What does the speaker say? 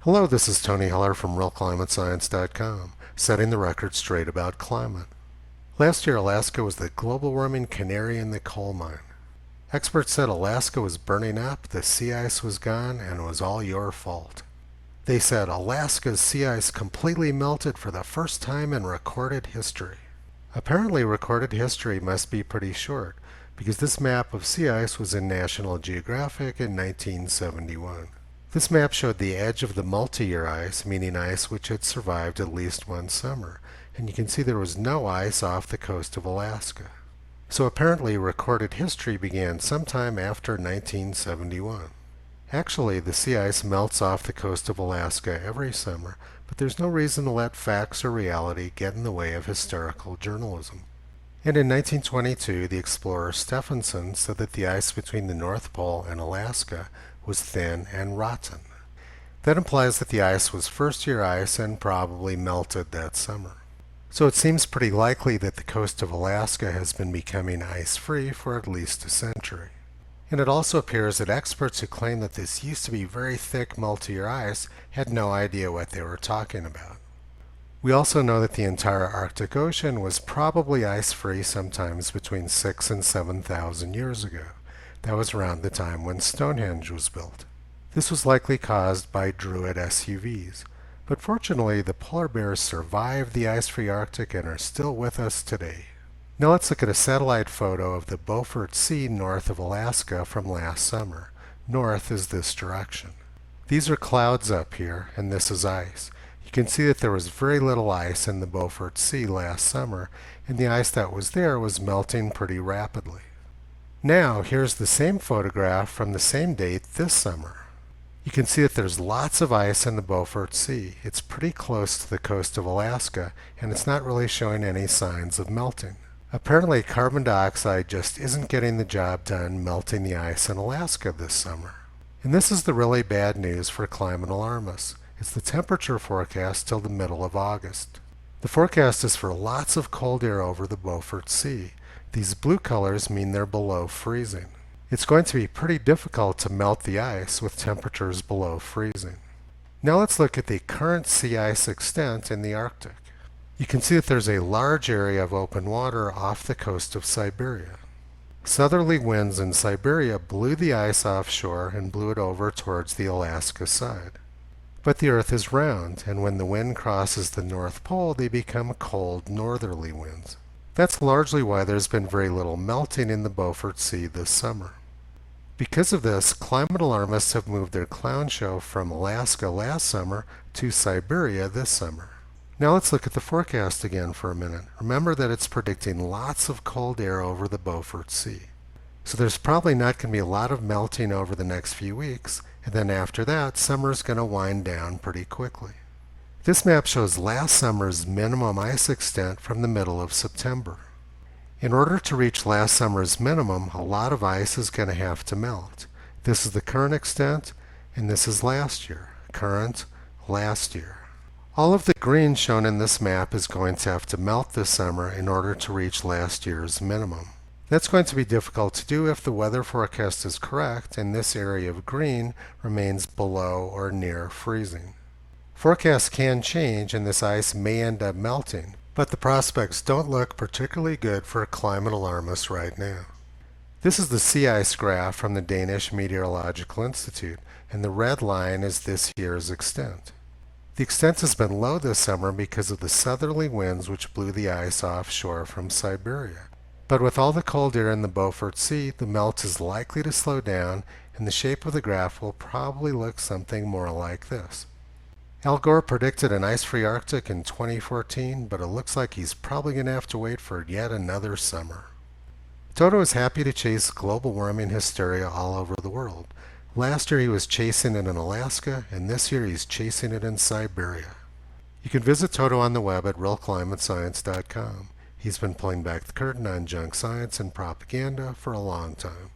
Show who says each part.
Speaker 1: Hello, this is Tony Heller from RealClimateScience.com, setting the record straight about climate. Last year, Alaska was the global warming canary in the coal mine. Experts said Alaska was burning up, the sea ice was gone, and it was all your fault. They said Alaska's sea ice completely melted for the first time in recorded history. Apparently, recorded history must be pretty short, because this map of sea ice was in National Geographic in 1971. This map showed the edge of the multi-year ice, meaning ice which had survived at least one summer, and you can see there was no ice off the coast of Alaska. So apparently recorded history began sometime after 1971. Actually, the sea ice melts off the coast of Alaska every summer, but there's no reason to let facts or reality get in the way of historical journalism. And in 1922, the explorer Stephenson said that the ice between the North Pole and Alaska was thin and rotten. That implies that the ice was first-year ice and probably melted that summer. So it seems pretty likely that the coast of Alaska has been becoming ice-free for at least a century. And it also appears that experts who claim that this used to be very thick multi-year ice had no idea what they were talking about. We also know that the entire Arctic Ocean was probably ice-free sometimes between 6,000 and 7,000 years ago. That was around the time when Stonehenge was built. This was likely caused by Druid SUVs, but fortunately the polar bears survived the ice-free Arctic and are still with us today. Now let's look at a satellite photo of the Beaufort Sea north of Alaska from last summer. North is this direction. These are clouds up here, and this is ice. You can see that there was very little ice in the Beaufort Sea last summer, and the ice that was there was melting pretty rapidly. Now, here's the same photograph from the same date this summer. You can see that there's lots of ice in the Beaufort Sea. It's pretty close to the coast of Alaska, and it's not really showing any signs of melting. Apparently, carbon dioxide just isn't getting the job done melting the ice in Alaska this summer. And this is the really bad news for climate alarmists. It's the temperature forecast till the middle of August. The forecast is for lots of cold air over the Beaufort Sea. These blue colors mean they're below freezing. It's going to be pretty difficult to melt the ice with temperatures below freezing. Now let's look at the current sea ice extent in the Arctic. You can see that there's a large area of open water off the coast of Siberia. Southerly winds in Siberia blew the ice offshore and blew it over towards the Alaska side. But the Earth is round, and when the wind crosses the North Pole, they become cold northerly winds. That's largely why there's been very little melting in the Beaufort Sea this summer. Because of this, climate alarmists have moved their clown show from Alaska last summer to Siberia this summer. Now let's look at the forecast again for a minute. Remember that it's predicting lots of cold air over the Beaufort Sea. So there's probably not going to be a lot of melting over the next few weeks, and then after that, summer's going to wind down pretty quickly. This map shows last summer's minimum ice extent from the middle of September. In order to reach last summer's minimum, a lot of ice is going to have to melt. This is the current extent, and this is last year. Current, last year. All of the green shown in this map is going to have to melt this summer in order to reach last year's minimum. That's going to be difficult to do if the weather forecast is correct and this area of green remains below or near freezing. Forecasts can change and this ice may end up melting, but the prospects don't look particularly good for climate alarmists right now. This is the sea ice graph from the Danish Meteorological Institute, and the red line is this year's extent. The extent has been low this summer because of the southerly winds which blew the ice offshore from Siberia. But with all the cold air in the Beaufort Sea, the melt is likely to slow down, and the shape of the graph will probably look something more like this. Al Gore predicted an ice-free Arctic in 2014, but it looks like he's probably going to have to wait for yet another summer. Torto is happy to chase global warming hysteria all over the world. Last year he was chasing it in Alaska, and this year he's chasing it in Siberia. You can visit Torto on the web at realclimatescience.com. He's been pulling back the curtain on junk science and propaganda for a long time.